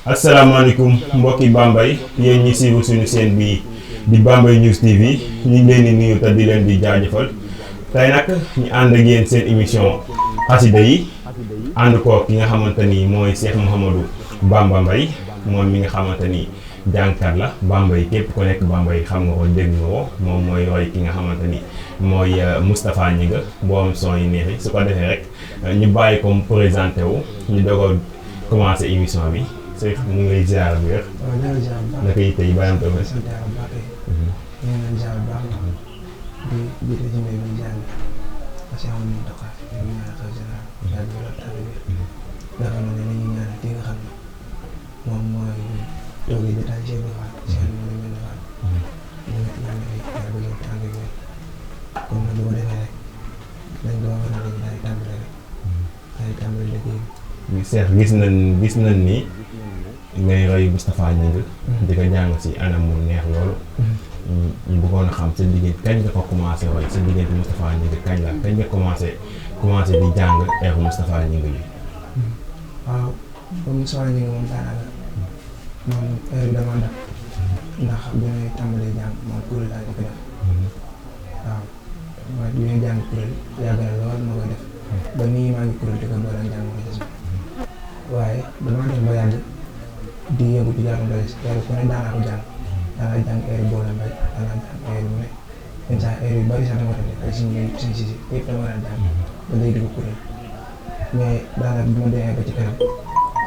asalaamaaleykum mbokki Bambey yéen ñi siiwu suñu chaîne bi di Bambey News TV ñu ngi leen di nuyu te di leen di jaajëfal tey nag ñu ànd ak yéen seen émission xasida yi ànd ko ki nga xamante ni mooy Cheikh Mouhamadou Bamba Mbaye moom mi nga xamante ni jàngkat la Bambey képp ku nekk Bambey xam nga ko dégg nga ko moom mooy roy ki nga xamante ni mooy Moustapha Gningue borom son yi neex yi su ko defee rek ñu bàyyi ko mu présenté wu ñu doog a commencé émission bi. Seex mu ngi lay ziar bu wér. waaw ñu ngi lay ziar bu baax. naka yi tey bàyyam tamit. sant yàlla bu baax tey. ñu ngi leen ziar bu baax di jiite ci mbéy mi jàng parce que amuñu doxal ñu ngi ñaan xel général daal di la taal bi dafa mel ne ñu ñaan ki nga xam ne moom mooy toogee jotaay Cheikh bi Fall Cheikh moom la ñu mel ne ñu ngi ñaan ay daal di la tàng bi kon nag bu ko defee rek dañ ko wax ne dañu daal di tàmbale rek daal di tàmbale liggéey bi. Seex gis nañ ni ngay roy Moustapha Gningue di ko jàng si anam mu neex loolu. ñu bëggoon a xam sa diggante kañ nga ko commencé roy sa diggante Moustapha Gningue kañ nga commencé di jàng air Moustapha Gningue bi. waaw comme Moustapha Gningue moom daanaka moom heure bi dama dab ndax bi may tàmbalee jàng moom kuréel laa ko def waaw mooy bi may jàng kuréel yàgg na lool ma koy def ba nii maa ngi kuréel di ko boole jàng ma des waaye damaa dem ba yàgg di yëngu ci jàng doole si heure ku ne daanaa ko jàng daanaa jàng heure boole mbay daanaa jàng heure mu ne yenn saa heure yu bari sax dama ko def ak suñu si yëpp dama daan jàng ba léegi di ko kuréel mais daanaka bi ma demee ba ci kanam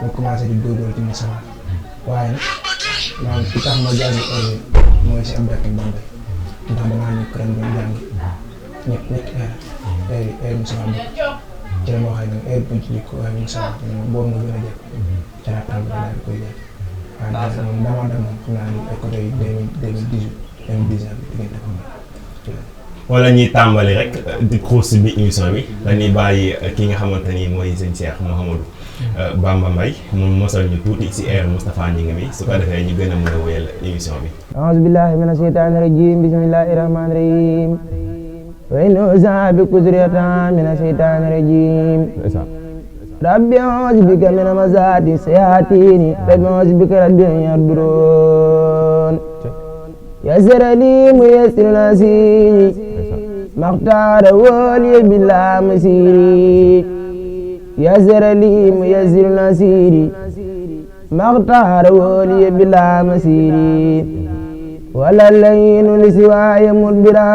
ma commencé di góorgóorlu ci Moustapha waaye nag maanaam li tax ma jàng heure mooy si am dëkk Bambey ndax damaa ñu këram doon jàng ñetti heure Moustapha bokk ci la ma waxee nag heure bu ñu ci ko waaye Moustapha boobu nga gën a jekk ca la tàmbali daal di koy jekk waaye daanaka moom damaa dem moom xam naa ni ay côté 2018 2019 diggante ko wala ñuy tàmbali rek di xuus bi émission bi dañuy bàyyi ki nga xamante ni mooy sëñ Cheikh Mouhamadou Bamba Mbaye moom mosal ñu tuuti si air Moustapha Gningue mi su ko defee ñu gën a mën a wéyal émission bi. أعوذ بالله من الشيطان الرجيم بسم الله الرحمن الرحيم وإن أوصى بكثرة من الشيطان الرجيم ربي أعوذ بك من همزات الشياطين ربي أعوذ بك ربي أن يحضرون يسر لي ميسر نسيري ما اختار ولي بلا مسيري يسر لي ميسر نسيري ما اختار ولي بلا مسيري ولا اللين لسواي مدبرا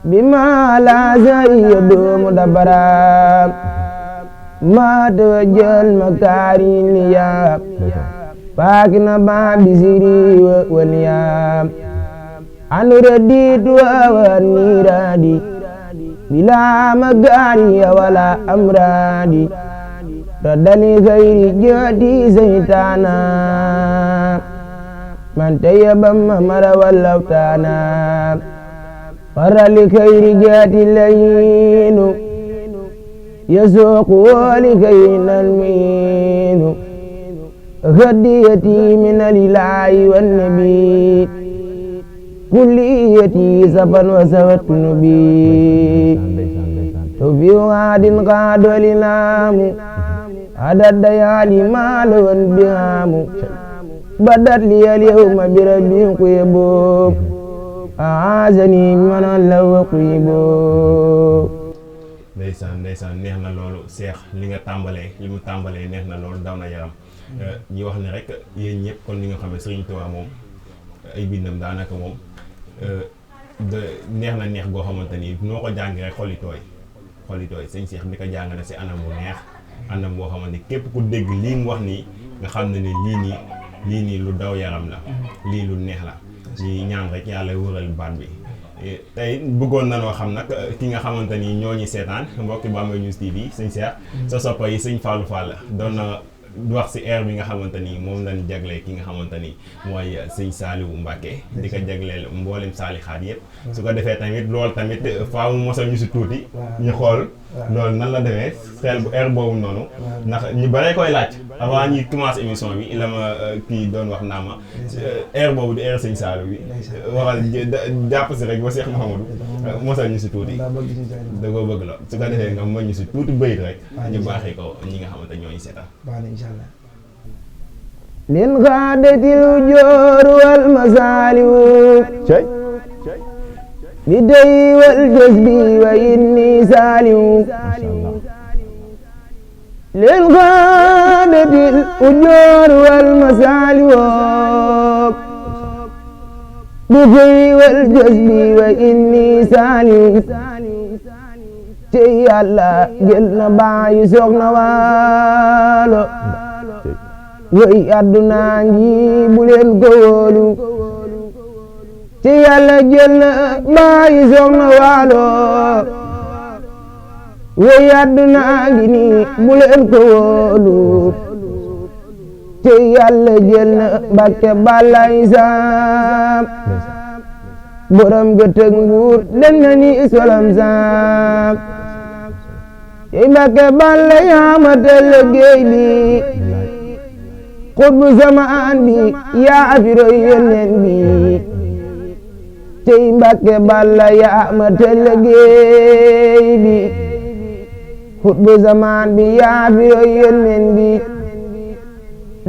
بما لا زي يدوم دبرا ما توجه المكارم ليا فاكنا باب سيري واليام أن رديت وأني رادي بلا مكاري ولا أمرادي ردني غير جهدي زيتانا من تيب ممر واللوتانا فر لخير جهدي اللين يسوق لكي المين هديتي من الإله والنبي كليتي سفا وسوت نبي توفيق عاد قاد ولنام عدد ديالي مال وانبهام بدت لي اليوم بربي قيبوب أعاذني من الله قيبوب ndeysaan neex na loolu Cheikh li nga tàmbalee li mu tàmbalee neex na loolu daw na yaram ñi wax ne rek yéen ñëpp kon li nga xam ne Serigne Touba moom ay bindam daanaka moom neex na neex goo xamante ni noo ko jàngi rek xoli tooy sëñ Cheikh di ko jàngale si anam bu neex anam boo xamante ni képp ku dégg lii mu wax nii nga xam ne ni lii nii lu daw yaram la lii lu neex la ñi ñaan rek yàlla wëral baat bi tey bëggoon nanoo xam nag ki nga xamante ni ñoo ñu seetaan mbokki Bambey News TV sëñ Cheikh sa soppa yi sëñ Fallou Fall doon na wax si air bi nga xamante ni moom lañ jagleel ki nga xamante ni mooy sëñ Saliou Mbacké di ko jagleel mboolem saalixaat yëpp su ko defee tamit loolu tamit faaw mu mosal ñu si tuuti ñu xool loolu nan la demee xel bu air boobu noonu ndax ñu bare koy laaj avant ñuy commencé émission bi la ma kii doon wax naa ma air boobu di air sëñ Saliou bi waxal jàpp si rek ba Cheikh Mouhamadou mosal ñu si tuuti da koo bëgg la su ko defee nga mën ñu si tuuti bëyit rek ñu baaxee ko ñi nga xamante ñooñu seetaan baax na incha allah lin xaadatil ujoor wal masaaliw bi day wal jasbi wa inni saaliw lin xaadatil ujoor wal masaaliw bi day wal jasbi wa inni saaliw ci Yàlla jël na baayu soxna waalo way àdduna ngi bu leen ko wóolu ci Yàlla jël na baayu soxna waalo way àdduna ngi ni bu leen ko wóolu ci Yàlla jël na Mbàkke Balla Isaam borom gëtëg nguur dem na ni solam saam ci Mbàkke Balla yaa ma teel liggéey bi xutbu zamaan bi yaa fi roy yonent bi ci Mbàkke Balla yaa ma teel liggéey bi xutbu zamaan bi yaa fi roy yonent bi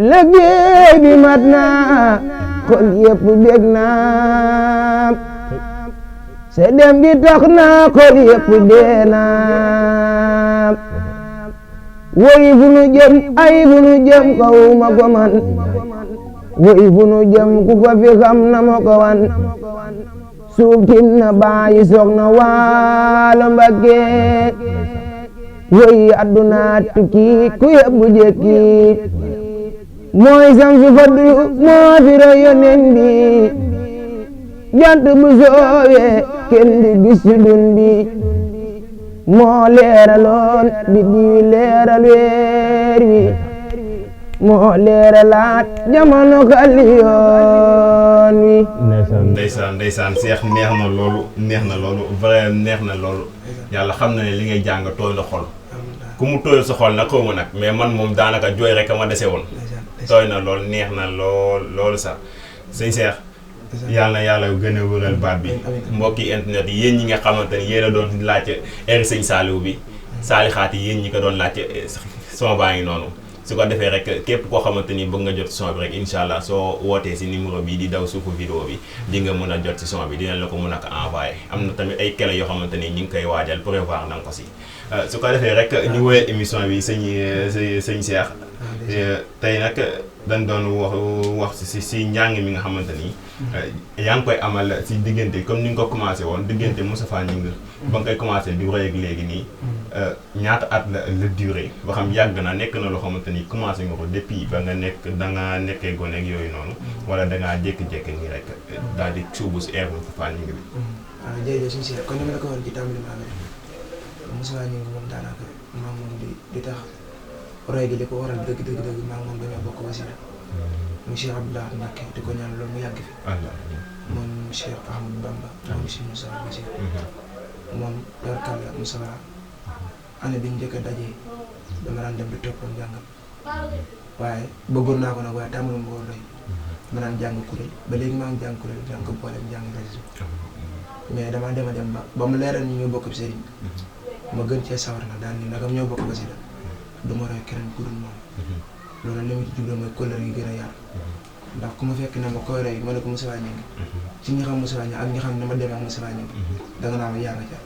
liggéey bi mat na xol yëpp bég na se dem gi tax na xol yëpp dee na woy fu nu jëm ay fu nu jëm kaw ma ko man woy fu nu jëm ku ko fi xam na ma ko wan suuf tin na bàyyi soxna Waalo Mbàkke woy àdduna tukki ku yëpp jekki mooy samsu fadlu moo fi roy yonent bi jant bu soowee kenn di gis dun bi moo leeraloon bi di leeral weer wi moo leeralaat jamono xali yoon wi ndeysaan Seex neex na loolu vrai neex na loolu yàlla xam na ne li ngay jàng tooy na xol ku mu tooyul sa xol nag xaw ma nag mais man moom daanaka jooy rek a ma dese woon tooy na lool neex na loolu sax sëñ Seex yàlla na yàlla gën a wëral baat bi mbokki internet yi yéen ñi nga xamante ni yéen a doon laajte air sëñ Saliou bi saalixaat yi yéen ñi ko doon laajte son baa ngi noonu su ko defee rek képp koo xamante ni bëgg nga jot son bi rek incha allah soo wootee si numéro bi di daw suufu vidéo bi di nga mën a jot si son bi dinañ la ko mën a ko envoyé am na tamit ay clé yoo xamante ni ñu ngi koy waajal prévoir na nga ko si su ko defee rek ñu woowee émission bi sëñ Cheikh tey nag dañ doon wax si njàng mi nga xamante ni yaa ngi koy amal si diggante comme ni nga ko commencé woon diggante Moustapha Gningue ba nga koy commencé di roy ak léegi nii ñaata at la durée ba xam yàgg na nekk na loo xamante ni commencé nga ko depuis ba nga nekkee gone ak yooyu noonu wala dangaa jékki-jékki nii rek daal di suubu si air Moustapha Gningue bi. waaw jërëjëf suñu si kon ni ma la ko waxoon ci tàmbali maa ngi Moustapha Gningue moom daanaka maa moom di tax roy gi li ko waral dëgg maa moom dañoo bokk wasila mu Cheikh Abdoulaye Mbacké di ko ñaan loolu mu yàgg fi moom Cheikh Ahmadou Bamba moom si Moussa Bassir moom dorkalla Moustapha année bi ñu njëkk a dajee dama daan dem di toppoon jàngam waaye bëggoon naa ko nag waaye tàmbali ma ko roy ma daan jàng kuréel ba léegi maa ngi jàng kuréel jàng ko boole jàng réseau mais damaa dem ba mu leeral ñu ñoo bokk sëriñ ma gën cee sawar na daan ni nagam ñoo bokk wasila du ma roy keneen ku dul moom loolu li ma ci jubloo mooy kóllëre gi gën a yaatu ndax ku ma fekk ne ma koy roy ma ne ko Moustapha Gningue ci ñi xam Moustapha Gningue ak ñi xam ne ma demee ak Moustapha Gningue danga naa ma yaa nga ca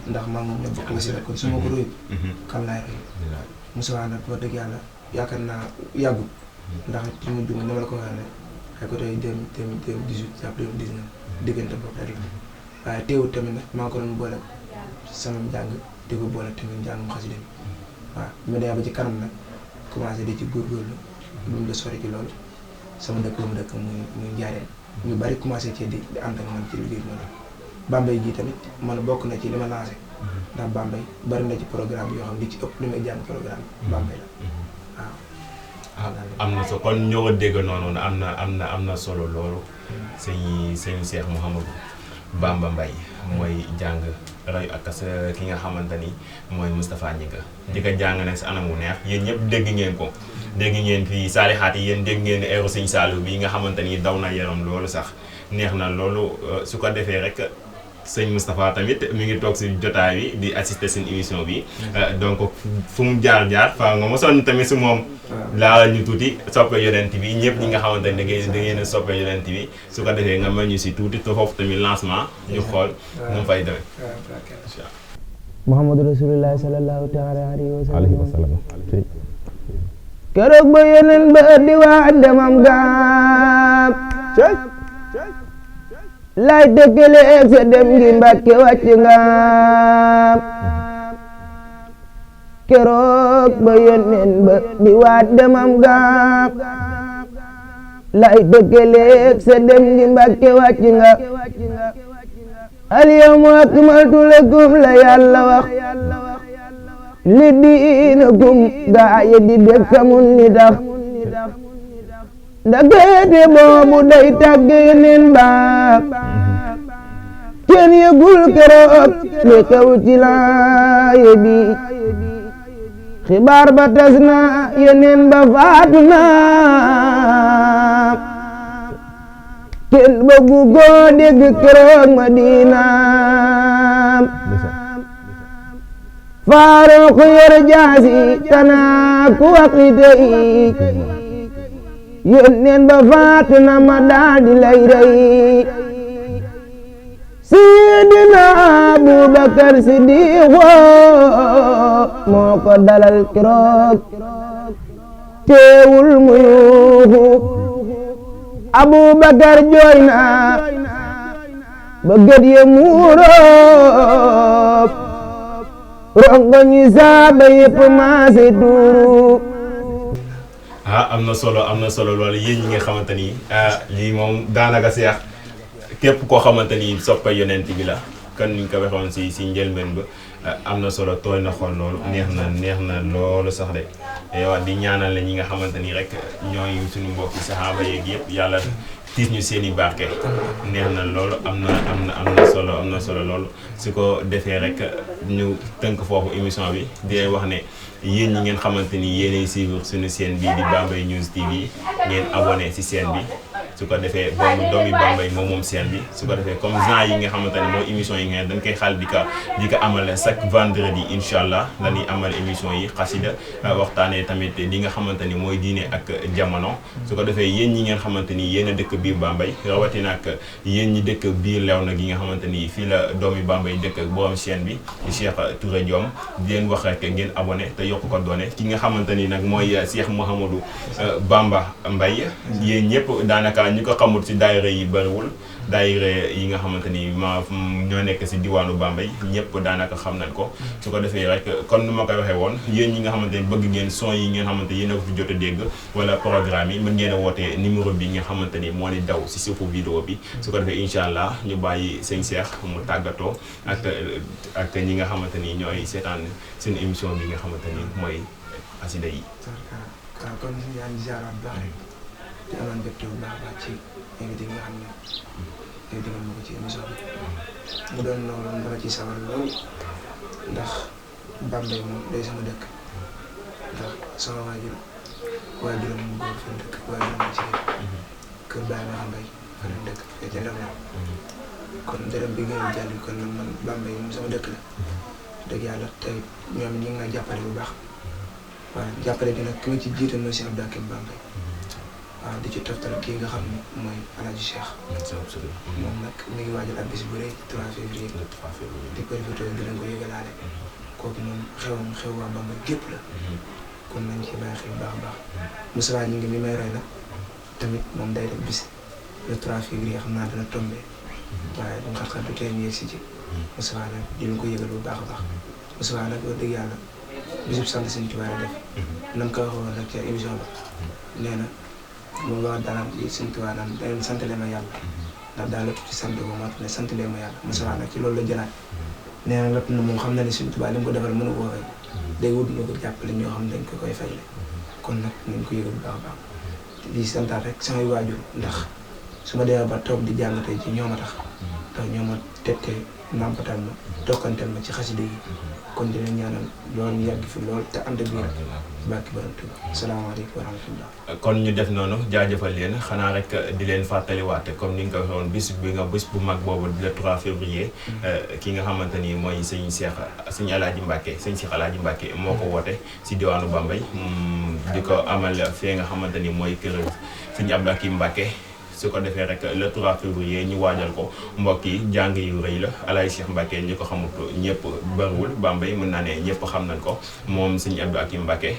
ndax maa moom ñoo bokk wasila kon su ma ko royut kan laay roy Moustapha nag wax dëgg yàlla yaakaar naa yàggut ndax ci mu juma ni ma la ko waxee ne ay côté 2018 jàpp 2019 diggante boobu rek la waaye teewut tamit nag maa ko doon boole sama njàng di ko boole tamit njàng mu xasida mi waaw bi ma demee ba ci kanam nag commencé di ci góorgóorlu lu mu la sori ci loolu sama dëkk mu dëkk muy Njaaréem ñu bari commencé ci di ànd ak man ci liggéey bi noonu Bambey ji tamit man bokk na ci li ma lancé ndax Bambey bari na ci programme yoo xam li ci ëpp li may jàng programme Bambey la waaw. am na so kon ñoo ko dégg noonu am na solo loolu sëñ Cheikh Mouhamadou Bamba Mbaye mooy jàng roy ak sa ki nga xamante ni mooy Moustapha Gningue di ko jàng nag si anam wu neex yéen ñëpp dégg ngeen ko dégg ngeen fii saalixaat yi yéen dégg ngeen eeru sëñ Saliou bi nga xamante ni daw na yaram loolu sax neex na loolu su ko defee rek sëñ Moustapha tamit mi ngi toog si jotaay bi di assister seen émission bi donc fu mu jaar fa nga mosoon tamit si moom laala ñu tuuti soppe yonent bi ñëpp ñi nga xamante ne da ngeen a soppe yonent bi su ko defee nga mel ñu si tuuti te foofu tamit lancement ñu xool nu mu fay demee Muhammadu Rasulullah sallallahu taala alayhi wa sallam keroog ba yeneen ba di waa demam gaam lay dëkkaleeg sa dem gi Mbàkke wàcc nga keroog ba yeneen ba di waa demam gaam lay dëkkaleeg sa dem gi Mbàkke wàcc nga al yawma akmaltu lakum la Yàlla wax li diinakum gaa yi di bekkamul ni tax ndageete boobu day tàgge yeneen baak kenn yëgul keroog li xew ci laaye bi xibaar ba tas na yeneen ba faatu na kenn bëggu ko dégg keroog Madina Faaruq yor jaasi tanaa ku waqite yi yónneen ba faatu na ma daal di lay rey Sidina Abubakar Sidiqo moo ko dalal keroog teewul mu yuuxu Abubakar jooy na ba gët ye muuroo rongo ñi saaba yëpp maase tuuru am na solo loolu yéen ñi nga xamante ni lii moom daanaka seex képp koo xamante ni soppe yonent bi la kan ni ñu ko waxoon si njëlbeen ba am na solo tooy na xool loolu neex na loolu sax de yow di ñaanal la ñi nga xamante ni rek ñooy suñu mbokki saxaaba yeeg yëpp yàlla tiis ñu seen i barke neex na loolu am na solo loolu su ko defee rek ñu tënk foofu émission bi di wax ne yéen ñi ngeen xamante ni yéenay suivre suñu chaîne bii di Bambey News TV ngeen abonné ci chaîne bi su ko defee doomi Bambey moom chaîne bi su ko defee comme genre yi nga xamante ne mooy émission yi nga dañ koy xaal di ko amal chaque vendredi incha allah dañuy amal émission yi xasida waxtaanee tamit li nga xamante ni mooy diine ak jamono su ko defee yéen ñi ngeen xamante ni yéen a dëkk biir Bambey rawatina ak yéen ñi dëkk biir Léona gi nga xamante ni fii la doomi Bambey dëkk borom chaîne bi di Cheikh Touré Diom di leen wax rek ngeen abonné te yokk ko doone ki nga xamante ni nag mooy Cheikh Mouhamadou Bamba Mbaye yéen ñëpp daanaka ñi ko xamul ci daayira yi bëriwul daayira yi nga xamante ni ñoo nekk ci diwaanu Bambey ñëpp daanaka xam nañ ko su ko defee rek kon nu ma koy waxee woon yéen ñi nga xamante ni bëgg ngeen son yi ngeen xamante yéen a ko fi jot a dégg wala programme yi mën ngeen a wootee numéro bi nga xamante ni moo di daw ci suufu vidéo bi su ko defee incha allah ñu bàyyi sëñ Cheikh mu tàggatoo ak ñi nga xamante ni ñooy seetaan seen émission bi nga xamante ni mooy xasida yi. waaw kon yaa ngi ziar bu baax rek di amoon mbégte bu baax a baax ci invité bi nga xam ne tey digal ma ko ci émission bi mu doon loolu dama ciy sawar loolu ndax Bambey moom day sama dëkk ndax sama waajuram mu góor fa dëkk waajuram ci kër Baye Mara Mbaye fa la dëkk fee ca Léona kon dërëm bi ngeen jàll kon nag man Bambey moom sama dëkk la dëgg yàlla tey ñoom ñi ngi may jàppale bu baax waaw jàppale bi nag ki ma ci jiital mooy Cheikh Abdou Hakim Bambey waaw di ci toftal kii nga xam ne mooy Alaaji Cheikh moom nag mi ngi waajal ak bis bu rëy 3 février di profité di leen ko yëgalaale kooku moom xew waa Bambey gépp la kon nañ ci bàyyi xel bu baax a baax Moussa ñi ngi mi may roy nag tamit moom day def bis le 3 février xam naa dana tombé waaye du xat-xat du tee ñu yegg si ci Moussa nag di leen ko yëgal bu baax a baax Moussa nag wax dëgg yàlla bisub sant Sëñ Tuubaa def na nga ko waxoon nag ca émission ba nee na moom la wax daanaka ci Sëñ Tuubaa naan da leen sant leen ma yàlla ndax daal lépp ci sant boobu moo tax ne sant leen ma yàlla Moussa nag ci loolu la jëlaat nee na lépp na moom xam na ne Sëñ Tuubaa li mu ko defal mënu koo fay day wut ñu ko jàppale ñoo xam ne dañ ko koy fayle kon nag nañ ko yëgal bu baax a baax di santaat rek samay waajur ndax su ma demee ba toog di jàng tey ci ñoom a tax ndax ñoo ma tette nàmpatal ma tokkantal ma ci xasida yi kon dina ñaanal loolu yàgg fi lool te ànd ak biir bàkki borom Tuuba salaamaaleykum wa rahmatullah. kon ñu def noonu jaajëfal leen xanaa rek di leen fàttaliwaate comme ni nga ko waxee woon bis bu mag boobu le 3 février ki nga xamante ni mooy sëñ Cheikh Alaaji Mbàkke sëñ Cheikh Alaaji Mbàkke moo ko woote si diwaanu Bambey di ko amal fee nga xamante ni mooy kër sëñ Abdou Hakim Mbàkke su ko defee rek le 3 février ñu waajal ko mbokk yi jàng yu rëy la Alaaji Cheikh Mbàkke ñi ko xamut ñëpp bëriwul Bambey mën naa ne ñëpp xam nañ ko moom sëñ Abdou Hakim Mbàkke